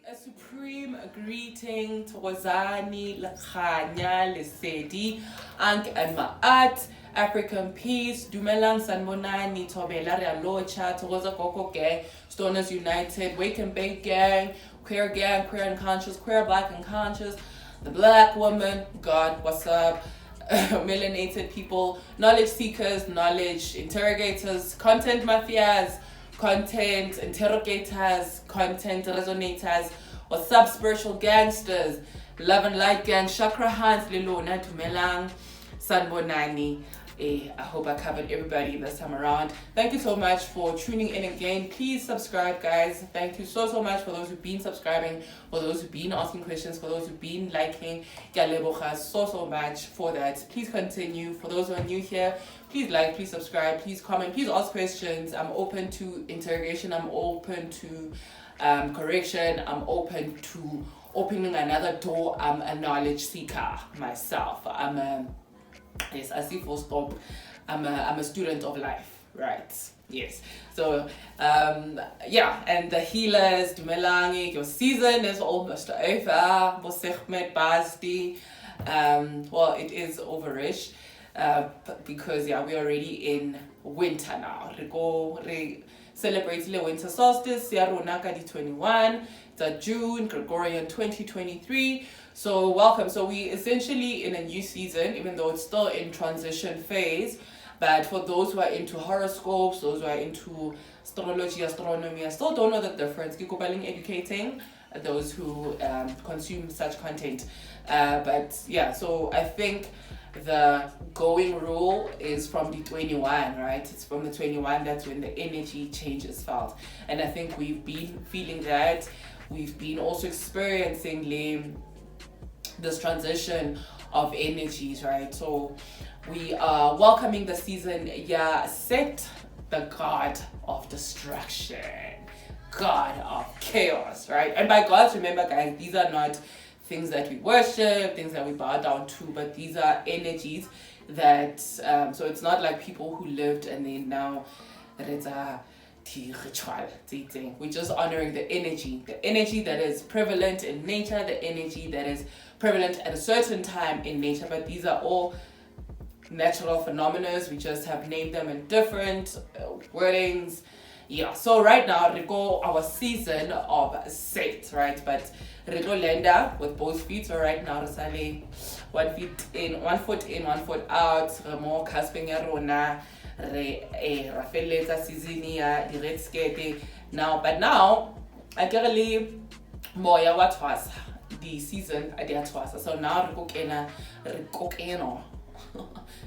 A supreme greeting to Wazani, Lakhanya, Lesedi, Ank and Maat, African Peace, Dumelang Sanmonani, Tobela Locha, Togoza Koko Gang, Stoners United, Wake and Bake Gang, Queer and Conscious, Queer, Black and Conscious, the Black Woman, God, what's up? Melanated people, knowledge seekers, knowledge interrogators, content mafias, content interrogators, content resonators, what's up, spiritual gangsters, love and light gang, chakra hands, Lilona, Tumelang, Sanbonani. I hope I covered everybody this time around. Thank you so much for tuning in again. Please subscribe, guys. Thank you so much for those who've been subscribing, for those who've been asking questions, for those who've been liking. So much for that. Please continue. For those who are new here, please like, please subscribe, please comment, please ask questions. I'm open to interrogation. I'm open to correction. I'm open to opening another door. I'm a knowledge seeker myself. Yes, I see full stop. I'm a student of life, right? Yes. So, yeah, and the healers, Dumelangi, your season is almost over. Basti. Well, it is overish, because yeah, we're already in winter now. We celebrate the winter solstice, Yarunaka di 21. It's a June, Gregorian 2023. So welcome. So we essentially in a new season, even though it's still in transition phase. But for those who are into horoscopes, those who are into astrology, astronomy, I still don't know the difference. Kikobaling educating those who consume such content. But yeah, so I think the going rule is from the 21, right? It's from the 21, that's when the energy change is felt. And I think we've been feeling that. We've been also experiencing this transition of energies, right? So we are welcoming the season, yeah, Set, the god of destruction, god of chaos, right? And by gods, remember guys, these are not things that we worship, things that we bow down to, but these are energies that, so it's not like people who lived and then now it's a ritual. We're just honoring the energy that is prevalent in nature, the energy that is prevalent at a certain time in nature, but these are all natural phenomena. We just have named them in different wordings. Yeah, so right now we go our season of Set, right? But Rigo Lenda with both feet. So right now Rosale 1 foot in, 1 foot in, 1 foot out, Remo Casping Rona, Rafeleta Sizinia, the red skate. Now, but now I get a moya what was the season I did twice. So now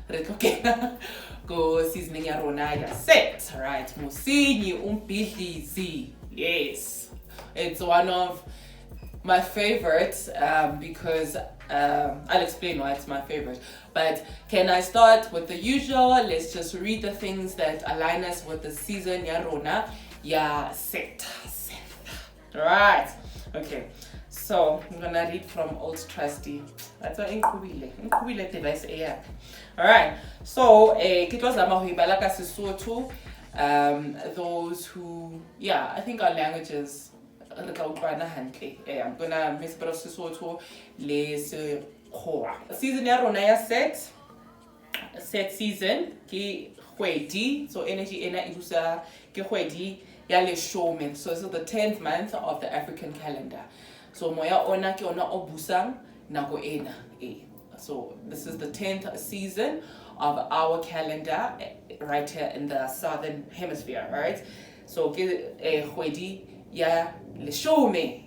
Rikokeno go seasoning ya rona ya Set, right? Mosenyi, Mbhidlizi. Yes, it's one of my favorites, because I'll explain why it's my favorite. But can I start with the usual? Let's just read the things that align us with the season ya rona ya Set. Right. Okay. So I'm gonna read from Old Trusty. That's what Inkubile device AI. Alright. So Kitwazama Huibalaka Sesotho. Those who, yeah, I think our languages I'm gonna miss a bit of Sesotho. Le season ya rona ya Set season ki Hwedi. So energy ena ibusa ki Hwedi ya leshome. So this is the 10th month of the African calendar. So moya ona ki ona obusang nako ena. So this is the 10th season of our calendar right here in the southern hemisphere, right? So Hwedi ya leshome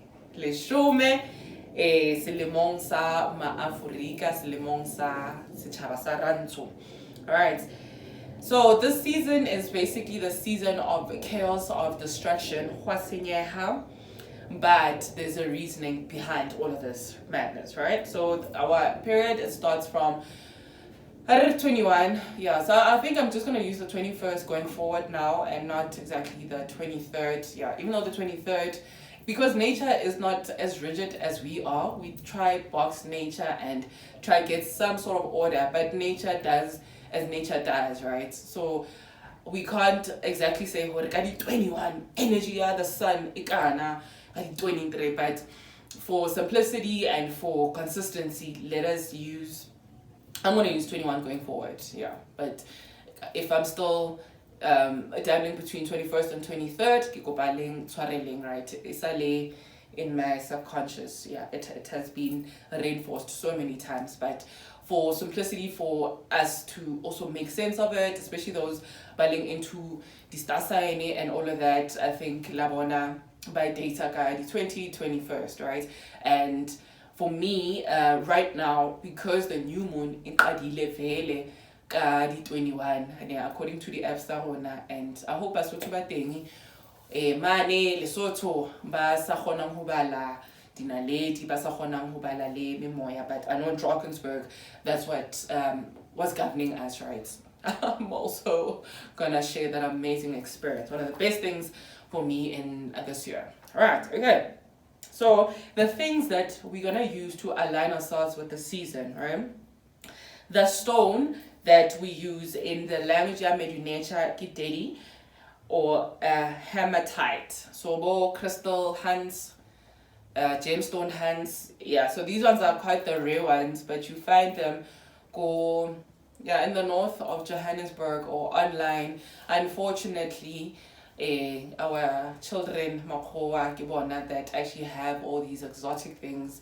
selemong sa ma-Afrika, selemong sa setjhaba sa Rantsho. Alright. So this season is basically the season of chaos, of destruction, but there's a reasoning behind all of this madness, right? So our period, it starts from 21, yeah, so I think I'm just going to use the 21st going forward now and not exactly the 23rd, yeah, even though the 23rd, because nature is not as rigid as we are, we try box nature and try get some sort of order, but nature does as nature does, right? So we can't exactly say what 21 energy the sun ikana 23, but for simplicity and for consistency, let us use, I'm going to use 21 going forward, yeah. But if I'm still dabbling between 21st and 23rd, ke kopaling tshwareleng, right? Isale in my subconscious, yeah. It has been reinforced so many times, but for simplicity, for us to also make sense of it, especially those baling into the star sign and all of that, I think labona by data guide 21st, right? And for me, right now, because the new moon in Adile Vele di 21, according to the apps and I hope as what you mane Lesotho ba sa kgonang ho bala dinaledi ba sa kgonang ho bala le memoya, but I know in Drakensberg that's what's governing us, right? I'm also gonna share that amazing experience, one of the best things for me in this year. All right, okay, so the things that we're gonna use to align ourselves with the season, right? The stone that we use in the language of Medunature Kidedi, or hematite, so more crystal hands, gemstone hands, yeah. So these ones are quite the rare ones, but you find them in the north of Johannesburg or online. Unfortunately, our children Makhoa Gibona that actually have all these exotic things.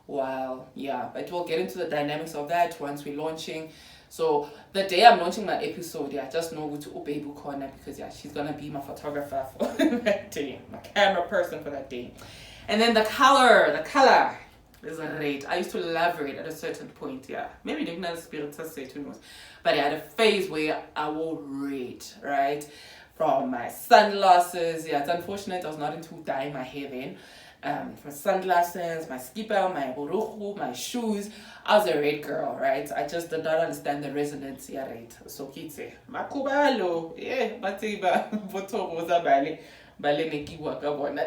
But we'll get into the dynamics of that once we're launching. So the day I'm launching my episode, I just know to Ubebu Corner because she's gonna be my photographer for that day, my camera person for that day. And then the color is red. I used to love red at a certain point, yeah. Maybe the spirit say too much. But I had a phase where I wore red, right? From my sunglasses, yeah, it's unfortunate I was not into dyeing my hair then. My sunglasses, my skipper, my buruchu, my shoes, I was a red girl, right? I just did not understand the resonance, yeah, right? So kitse, makubalo, yeah, batiba, botoroza bale, bale mekiwa kabona.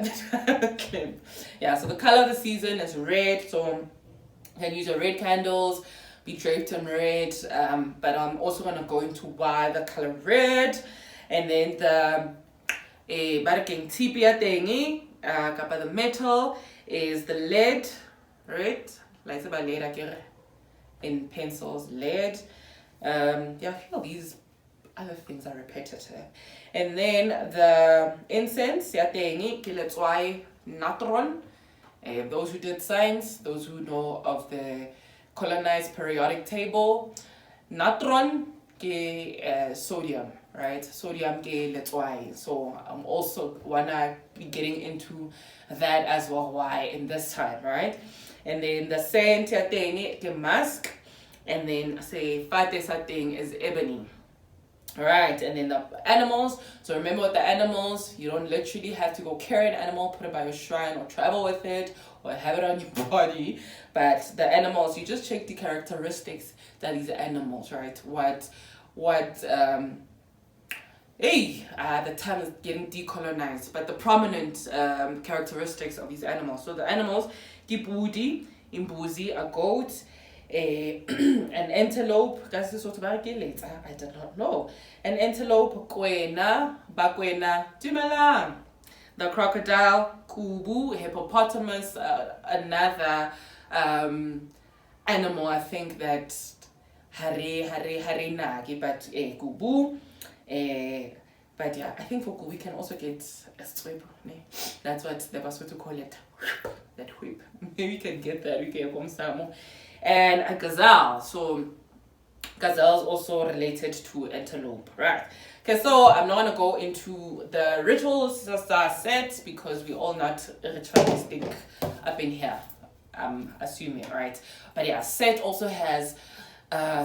Yeah, so the color of the season is red, so you can use your red candles, be draped in red, but I'm also gonna go into why the color red, and then the baraking tipia thingy. The metal is the lead, right? Like about lead in pencils, lead. I feel these other things are repetitive. And then the incense, why natron. Those who did science, those who know of the colonized periodic table, natron sodium, right? Sodium letswai. So I'm also wanna be getting into that as well. Why in this time, right? And then the scent the musk, and then say fate thing is ebony. All right, and then the animals. So remember with the animals, you don't literally have to go carry an animal, put it by your shrine, or travel with it, or have it on your body. But the animals, you just check the characteristics that these animals, right? The time is getting decolonized, but the prominent characteristics of these animals. So the animals, kibudi, imbuzi, a goat, an antelope, that's the sort of I did not know. An antelope, kwena, bakwena, dumelang. The crocodile, kubu, hippopotamus, another animal, I think that hare nagi, but kubu. But yeah, I think for we can also get a strip. That's what they was to call it. That whip. Maybe we can get that. We can come some. And a gazelle. So gazelle is also related to antelope, right? Okay, so I'm not gonna go into the rituals set because we all not ritualistic up in here. I'm assuming, right? But yeah, Set also has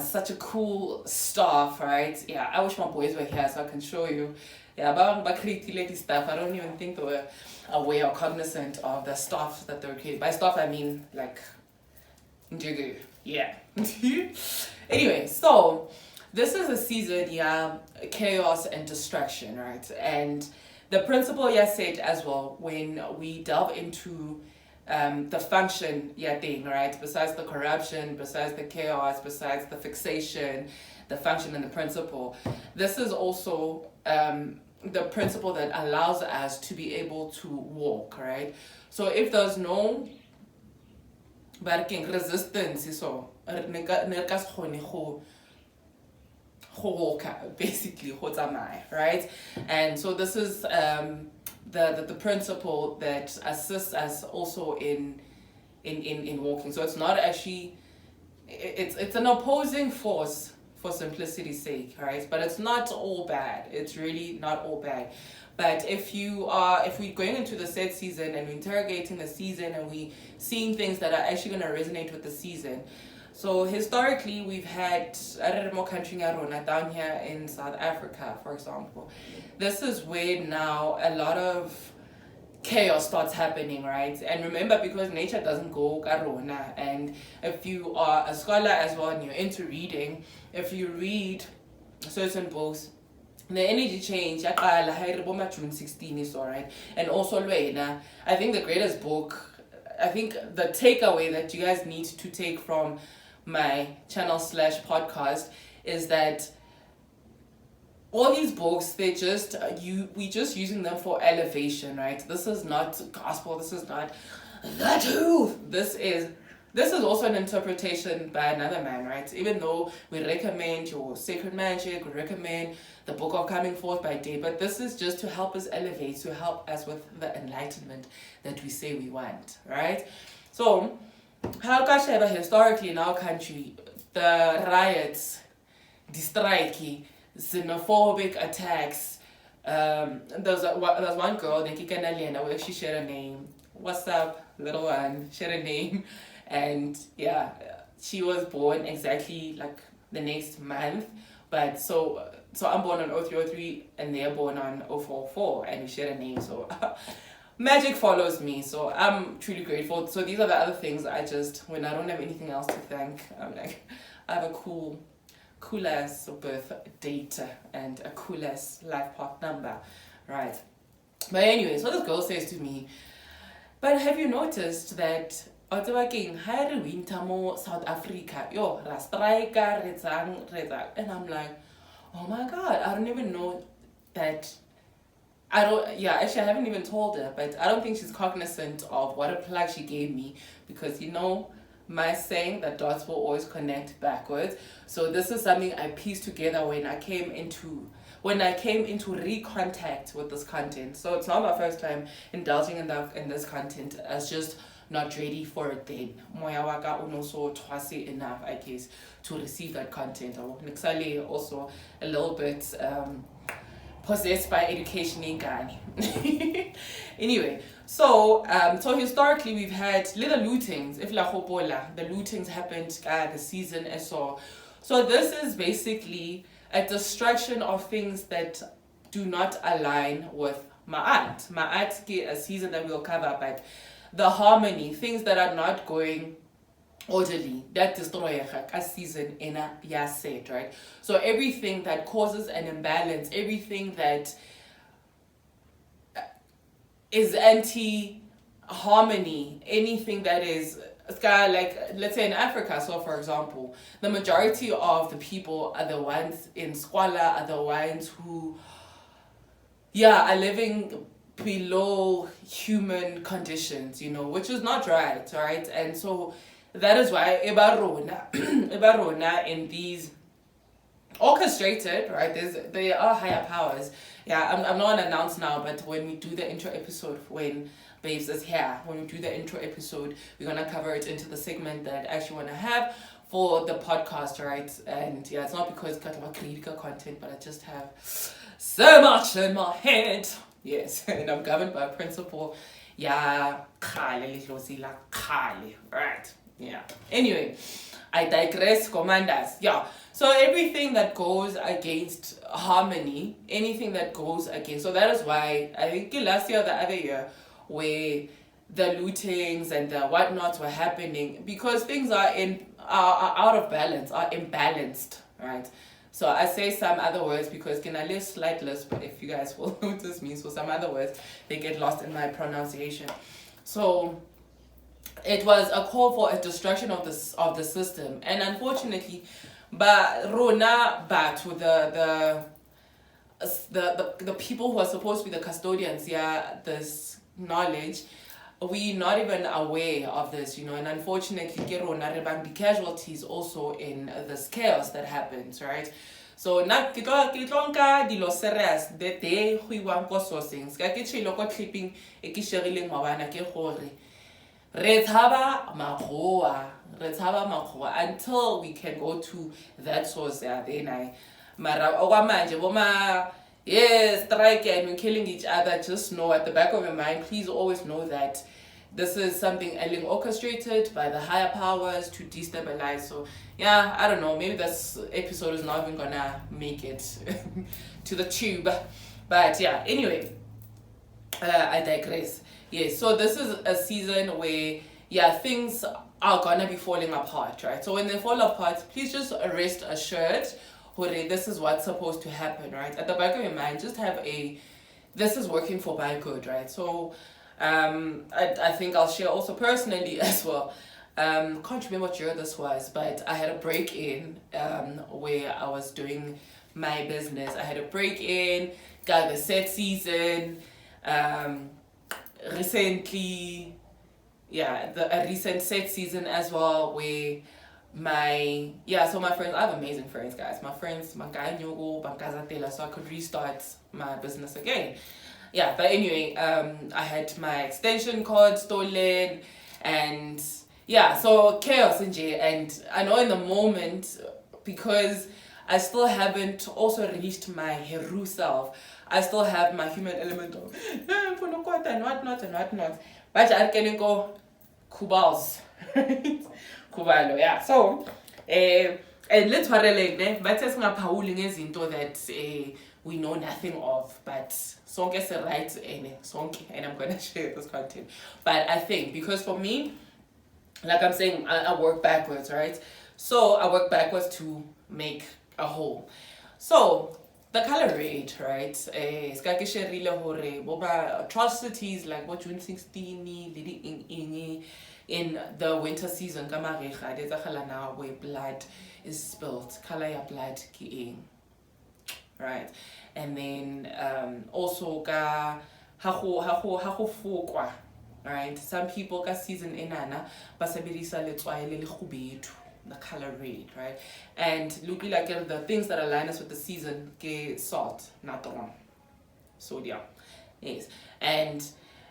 such a cool staff, right? Yeah, I wish my boys were here so I can show you. Yeah, but creative stuff. I don't even think they were aware or cognizant of the stuff that they're creating. By stuff I mean like Njugu. Yeah. Anyway, so this is a season, chaos and distraction, right? And the principle said as well, when we delve into the function thing, right? Besides the corruption, besides the chaos, besides the fixation, the function and the principle. This is also the principle that allows us to be able to walk, right? So if there's no resistance, so basically, right? And so this is the principle that assists us also in walking. So it's not actually, it's an opposing force for simplicity's sake, right? But it's not all bad. It's really not all bad. But if we're going into the set season and we're interrogating the season and we seeing things that are actually going to resonate with the season. So historically, we've had more country down here in South Africa, for example. This is where now a lot of chaos starts happening, right? And remember, because nature doesn't go karona, and if you are a scholar as well and you're into reading, if you read certain books, the energy change June 16 is alright. And also I think the greatest book, I think the takeaway that you guys need to take from my channel / podcast is that all these books, we just using them for elevation, right? This is not gospel, this is not the truth. This is also an interpretation by another man, right? Even though we recommend your Sacred Magic, we recommend the Book of Coming Forth by Day, but this is just to help us elevate, to help us with the enlightenment that we say we want, right? So, historically in our country, the riots, the strike, xenophobic attacks, there's one girl, we actually shared a name. What's up, little one? Shared a name. And yeah, she was born exactly like the next month. But so I'm born on 0303 and they're born on 044 and we share a name. So magic follows me. So I'm truly grateful. So these are the other things when I don't have anything else to thank, I'm like, I have a cool ass birth date and a cool ass life path number, right? But anyway, so this girl says to me, but have you noticed that winter mo South Africa, and I'm like, oh my god, I don't even know that. Actually I haven't even told her, but I don't think she's cognizant of what a plug she gave me, because my saying that dots will always connect backwards. So this is something I pieced together when I came into recontact with this content. So it's not my first time indulging in this content. I was just not ready for it then. Moya waka unoso twice enough, I guess, to receive that content. I also a little bit possessed by education in Ghana. Anyway, so historically we've had little lootings. If la hopola, the lootings happened the season and so this is basically a destruction of things that do not align with Ma'at. Ma'at is a season that we'll cover, but the harmony, things that are not going orderly, that destroy a season in a yaset, right? So everything that causes an imbalance, everything that is anti-harmony, anything that is like, let's say in Africa, so for example, the majority of the people are the ones in squalor, are the ones who are living below human conditions, which is not right? And so that is why Ebarona in these orchestrated, right? There are higher powers. Yeah, I'm not announced now, but when we do the intro episode, when Babes is here, when we do the intro episode, we're gonna cover it into the segment that I actually wanna have for the podcast, right? And yeah, it's not because it's kind of a critical content, but I just have so much in my head. Yes, and I'm governed by a principle. Yeah, right. Yeah. Anyway, I digress, commanders. Yeah. So everything that goes against harmony, anything that goes against. So that is why I think last year or the other year, where the lootings and the whatnots were happening, because things are out of balance, are imbalanced, right? So I say some other words because can I list slight list, but if you guys will notice me, so some other words, they get lost in my pronunciation. So it was a call for a destruction of the system, and unfortunately, but Rona bat with the people who are supposed to be the custodians, this knowledge, we not even aware of this, and unfortunately, the casualties also in this chaos that happens, right? So na kitlonka dilo serious the day we want ko sourcing ska ke tshilo ko clipping e ke sharileng mabana ke gore re tshaba makgowa until we can go to that source then mara okwamanje boma yes strike and we're killing each other. Just know at the back of your mind, please always know that this is something being orchestrated by the higher powers to destabilize. So yeah, I don't know, maybe this episode is not even gonna make it to the tube, but yeah, anyway, I digress. Yes, so this is a season where things are gonna be falling apart, right? So when they fall apart, please just rest assured this is what's supposed to happen, right? At the back of your mind, just have this is working for my good, right? So I think I'll share also personally as well. Can't remember what year this was, but I had a break-in where I was doing my business. I had a break-in, got the set season, recently, a recent set season as well where so my friends, I have amazing friends, guys. My friends, so I could restart my business again. Yeah, but anyway, I had my extension cord stolen, and so chaos in J. And I know in the moment, because I still haven't also reached my Heru self, I still have my human element of and whatnot. But I can go kubals. Kubalo, yeah. So, and let's that we know nothing of, but sonke is right and I'm gonna share this content. But I think because for me, like I'm saying, I work backwards, right? So I work backwards to make a whole. So the color red, right? Atrocities like what June 16 in the winter season, where blood is spilled, color your blood right? And then also right? Some people ka season enana basebedisa letswai le lekhubedu, the color red, right? And look like the things that align us with the season ke salt, natron, sodium. Yes. And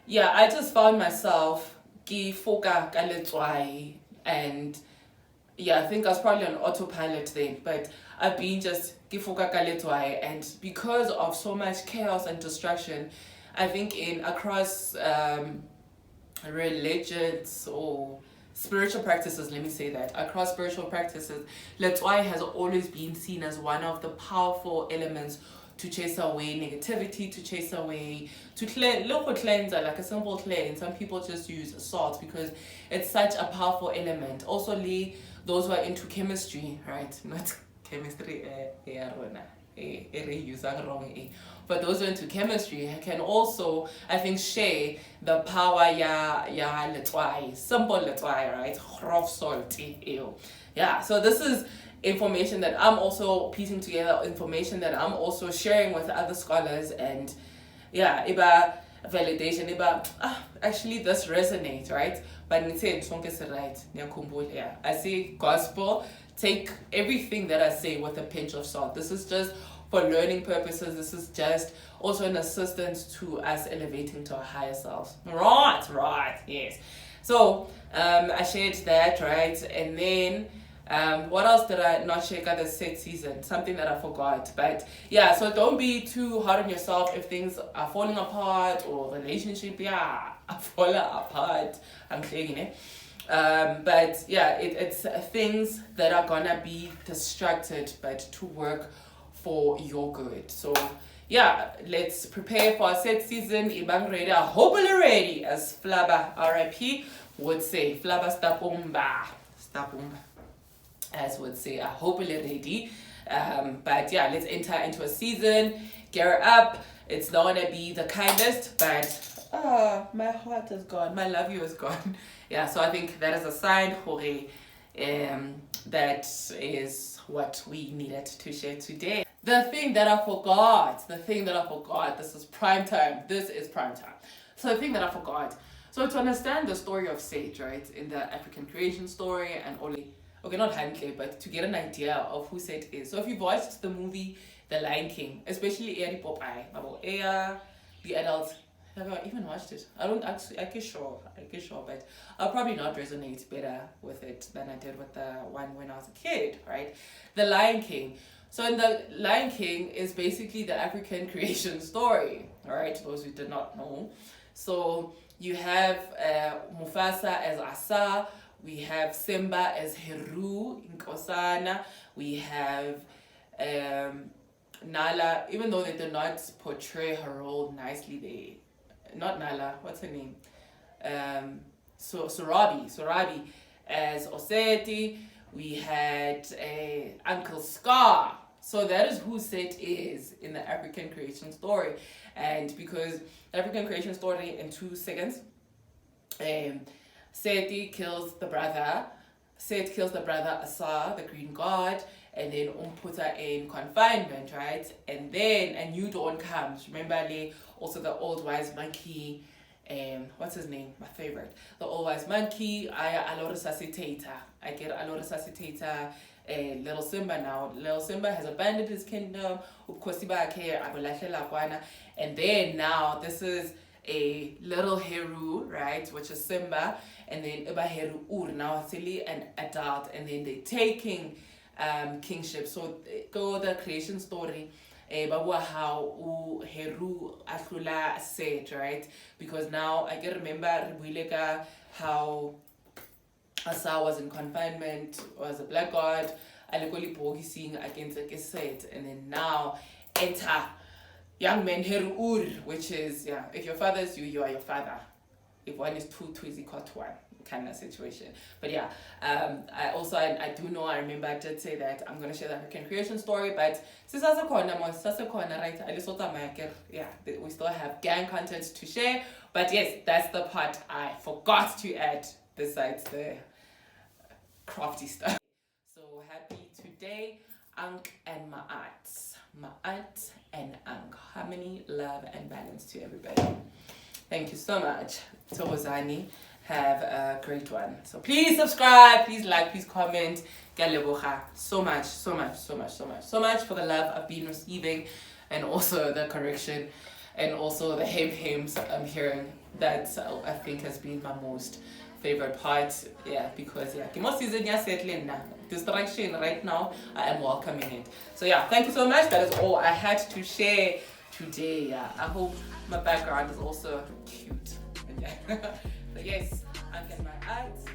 I just found myself ke foka ka letswai, and I think I was probably on autopilot then, but I've been just and because of so much chaos and destruction, I think across religions or spiritual practices, let me say that, across spiritual practices, Letswai has always been seen as one of the powerful elements to chase away negativity, to chase away, to cleanse, like a simple cleanse. Some people just use salt because it's such a powerful element. Also, those who are into chemistry, right? Not chemistry, but those who are into chemistry can also, I think, share the power letswai, simple letswai, right? Grof salt, so this is information that I'm also piecing together, information that I'm also sharing with other scholars, and iba validation, actually this resonates, right? But right, I say gospel, take everything that I say with a pinch of salt. This is just for learning purposes. This is just also an assistance to us elevating to our higher selves. Right, yes. So I shared that, right? And then what else did I not share? Got the set season, something that I forgot. But so don't be too hard on yourself if things are falling apart or relationship falling apart. I'm saying it. But it's things that are gonna be distracted, but to work for your good. So let's prepare for our set season. Ibang ready, hopefully ready, as Flaba RIP would say. Flaba stapumba, as would say, hopefully ready. But let's enter into a season, gear up. It's not gonna be the kindest, but my heart is gone, my love you is gone. So I think that is a sign, that is what we needed to share today. The thing that I forgot. This is prime time. So the thing that I forgot. So to understand the story of Sage, right, in the African creation story and only, okay, not Handle, but to get an idea of who Sage is. So if you've watched the movie The Lion King, especially Eri Popeye, the adults, have I even watched it? I don't actually, I get sure, but I'll probably not resonate better with it than I did with the one when I was a kid, right? The Lion King. So in the Lion King is basically the African creation story, all right? Those who did not know. So you have Mufasa as Asa, we have Simba as Heru in Kosana, we have Nala, even though they did not portray her role nicely, not Nala, what's her name? Sorabi as Oseti. We had Uncle Scar. So that is who Set is in the African creation story. And because the African creation story in 2 seconds, Seti kills the brother. Set kills the brother Asa, the green god, and then puts her in confinement, right? And then a new dawn comes. Remember, also the old wise monkey, what's his name? My favorite. The old wise monkey, I get a resuscitator, little Simba now. Little Simba has abandoned his kingdom. And then now this is a little Heru, right, which is Simba, and then Iba Heru Ur, now it's really an adult, and then they're taking kingship. So go the creation story, how Heru Ahlula said, right? Because now I can remember how Asa was in confinement, was a black god, Alikoli seeing against a Geset, and then now enter young man Heru, which is, yeah, if your father is you, you are your father. If one is two is equal to one kind of situation. But yeah, I do know, I remember I did say that I'm going to share the African creation story, but right, yeah, we still have gang content to share. But yes, that's the part I forgot to add besides the crafty stuff. So happy today, Ankh and Ma'at and Ankh. Harmony, love, and balance to everybody. Thank you so much. Tobozani, have a great one. So please subscribe, please like, please comment. So much for the love I've been receiving, and also the correction, and also the hymns I'm hearing. That I think has been my most favorite part. Yeah, because distraction right now, I am welcoming it. So yeah, thank you so much. That is all I had to share today. Yeah, I hope my background is also cute. Yeah. So yes, I get my ads.